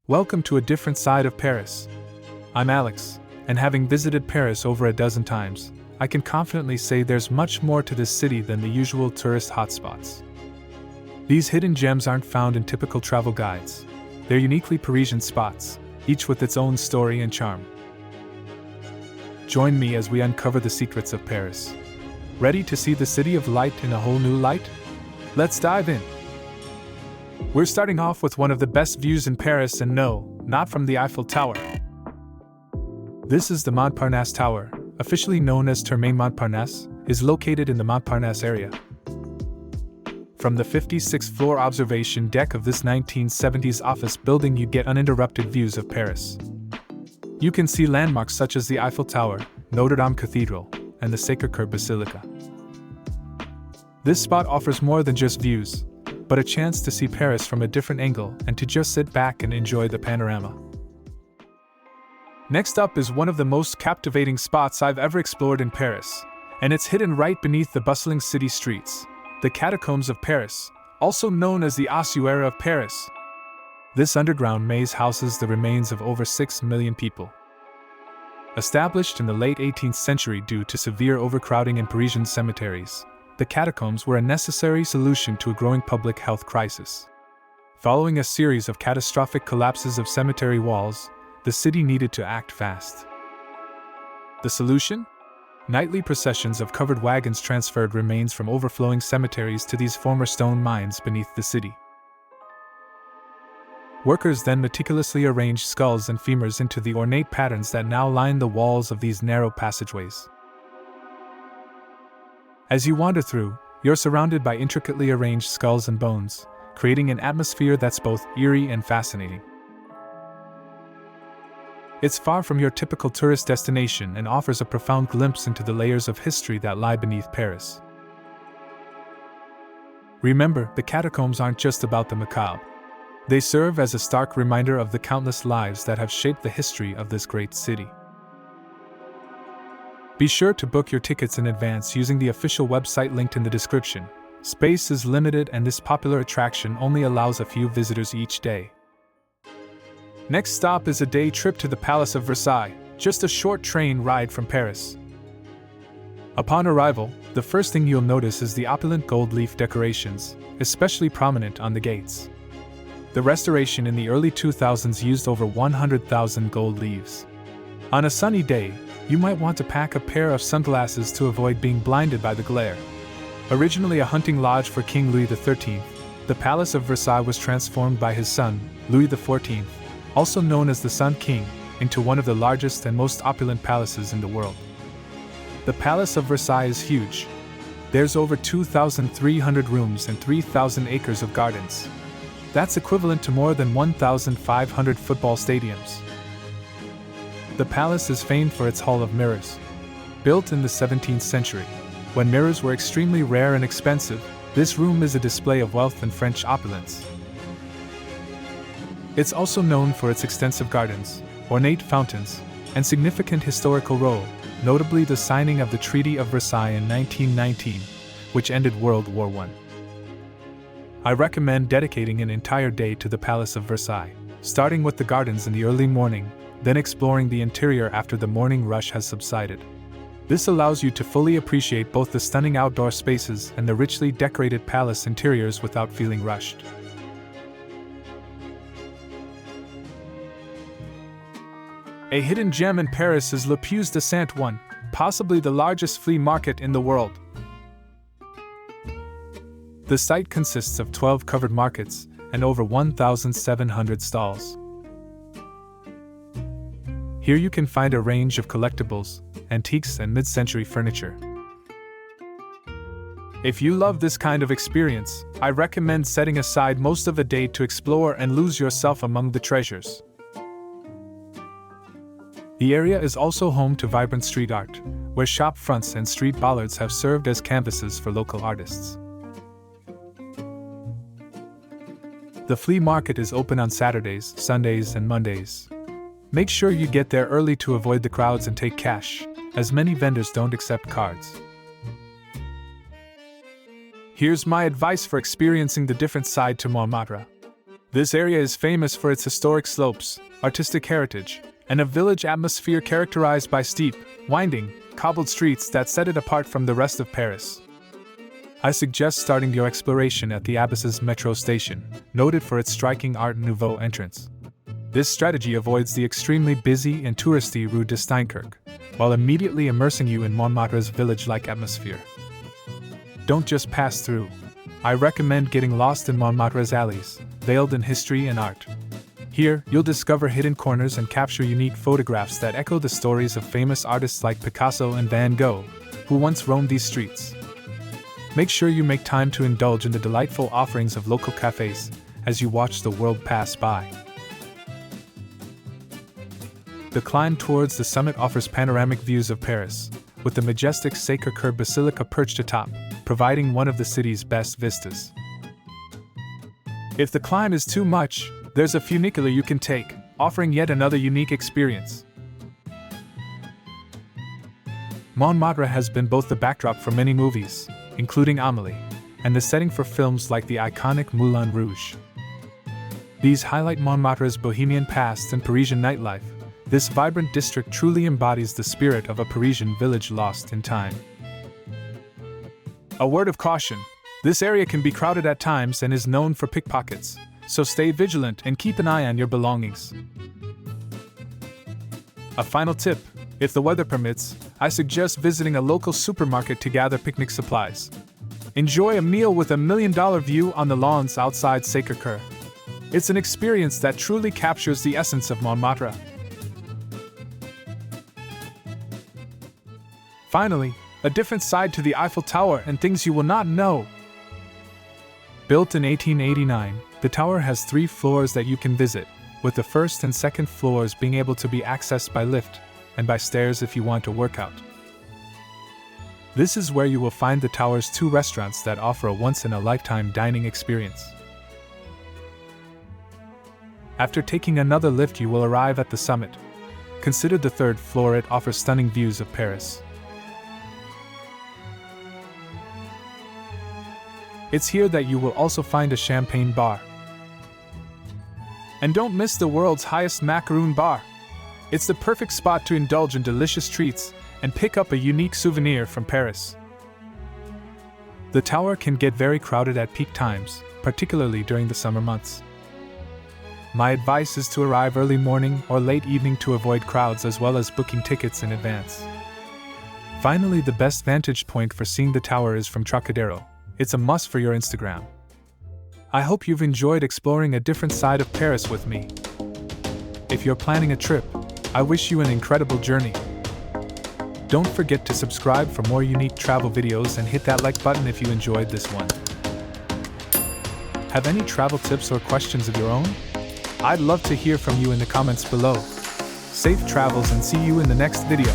Welcome to a different side of Paris. I'm Alex, and having visited Paris over a dozen times, I can confidently say there's much more to this city than the usual tourist hotspots. These hidden gems aren't found in typical travel guides. They're uniquely Parisian spots, each with its own story and charm. Join me as we uncover the secrets of Paris. Ready to see the city of light in a whole new light? Let's dive in. We're starting off with one of the best views in Paris, and no, not from the Eiffel Tower. This is the Montparnasse Tower, officially known as Tour Montparnasse, is located in the Montparnasse area. From the 56th floor observation deck of this 1970s office building, you get uninterrupted views of Paris. You can see landmarks such as the Eiffel Tower, Notre Dame Cathedral, and the Sacré-Cœur Basilica. This spot offers more than just views, but a chance to see Paris from a different angle and to just sit back and enjoy the panorama. Next up is one of the most captivating spots I've ever explored in Paris, and it's hidden right beneath the bustling city streets, the Catacombs of Paris, also known as the Ossuaire of Paris. This underground maze houses the remains of over 6 million people. Established in the late 18th century due to severe overcrowding in Parisian cemeteries, the catacombs were a necessary solution to a growing public health crisis. Following a series of catastrophic collapses of cemetery walls, the city needed to act fast. The solution? Nightly processions of covered wagons transferred remains from overflowing cemeteries to these former stone mines beneath the city. Workers then meticulously arranged skulls and femurs into the ornate patterns that now line the walls of these narrow passageways. As you wander through, you're surrounded by intricately arranged skulls and bones, creating an atmosphere that's both eerie and fascinating. It's far from your typical tourist destination and offers a profound glimpse into the layers of history that lie beneath Paris. Remember, the catacombs aren't just about the macabre. They serve as a stark reminder of the countless lives that have shaped the history of this great city. Be sure to book your tickets in advance using the official website linked in the description. Space is limited and this popular attraction only allows a few visitors each day. Next stop is a day trip to the Palace of Versailles, just a short train ride from Paris. Upon arrival, the first thing you'll notice is the opulent gold leaf decorations, especially prominent on the gates. The restoration in the early 2000s used over 100,000 gold leaves. On a sunny day, you might want to pack a pair of sunglasses to avoid being blinded by the glare. Originally a hunting lodge for King Louis XIII, the Palace of Versailles was transformed by his son, Louis XIV, also known as the Sun King, into one of the largest and most opulent palaces in the world. The Palace of Versailles is huge. There's over 2,300 rooms and 3,000 acres of gardens. That's equivalent to more than 1,500 football stadiums. The palace is famed for its Hall of Mirrors. Built in the 17th century, when mirrors were extremely rare and expensive, this room is a display of wealth and French opulence. It's also known for its extensive gardens, ornate fountains, and significant historical role, notably the signing of the Treaty of Versailles in 1919, which ended World War I. I recommend dedicating an entire day to the Palace of Versailles, starting with the gardens in the early morning, then exploring the interior after the morning rush has subsided. This allows you to fully appreciate both the stunning outdoor spaces and the richly decorated palace interiors without feeling rushed. A hidden gem in Paris is Le Puy de Saint-Ouen, possibly the largest flea market in the world. The site consists of 12 covered markets and over 1,700 stalls. Here you can find a range of collectibles, antiques, and mid-century furniture. If you love this kind of experience, I recommend setting aside most of a day to explore and lose yourself among the treasures. The area is also home to vibrant street art, where shop fronts and street bollards have served as canvases for local artists. The flea market is open on Saturdays, Sundays, and Mondays. Make sure you get there early to avoid the crowds and take cash, as many vendors don't accept cards. Here's my advice for experiencing the different side to Montmartre. This area is famous for its historic slopes, artistic heritage, and a village atmosphere characterized by steep, winding, cobbled streets that set it apart from the rest of Paris. I suggest starting your exploration at the Abysses metro station, noted for its striking Art Nouveau entrance. This strategy avoids the extremely busy and touristy Rue de Steinkerk, while immediately immersing you in Montmartre's village-like atmosphere. Don't just pass through. I recommend getting lost in Montmartre's alleys, veiled in history and art. Here, you'll discover hidden corners and capture unique photographs that echo the stories of famous artists like Picasso and Van Gogh, who once roamed these streets. Make sure you make time to indulge in the delightful offerings of local cafes as you watch the world pass by. The climb towards the summit offers panoramic views of Paris, with the majestic Sacré-Cœur Basilica perched atop, providing one of the city's best vistas. If the climb is too much, there's a funicular you can take, offering yet another unique experience. Montmartre has been both the backdrop for many movies, including Amélie, and the setting for films like the iconic Moulin Rouge. These highlight Montmartre's bohemian past and Parisian nightlife. This vibrant district truly embodies the spirit of a Parisian village lost in time. A word of caution: this area can be crowded at times and is known for pickpockets, so stay vigilant and keep an eye on your belongings. A final tip: if the weather permits, I suggest visiting a local supermarket to gather picnic supplies. Enjoy a meal with $1 million view on the lawns outside Sacré-Cœur. It's an experience that truly captures the essence of Montmartre. Finally, a different side to the Eiffel Tower and things you will not know. Built in 1889, the tower has 3 floors that you can visit, with the first and second floors being able to be accessed by lift and by stairs if you want to work out. This is where you will find the tower's 2 restaurants that offer a once-in-a-lifetime dining experience. After taking another lift, you will arrive at the summit. Consider the 3rd floor, it offers stunning views of Paris. It's here that you will also find a champagne bar. And don't miss the world's highest macaroon bar. It's the perfect spot to indulge in delicious treats and pick up a unique souvenir from Paris. The tower can get very crowded at peak times, particularly during the summer months. My advice is to arrive early morning or late evening to avoid crowds, as well as booking tickets in advance. Finally, the best vantage point for seeing the tower is from Trocadero. It's a must for your Instagram. I hope you've enjoyed exploring a different side of Paris with me. If you're planning a trip, I wish you an incredible journey. Don't forget to subscribe for more unique travel videos and hit that like button if you enjoyed this one. Have any travel tips or questions of your own? I'd love to hear from you in the comments below. Safe travels and see you in the next video.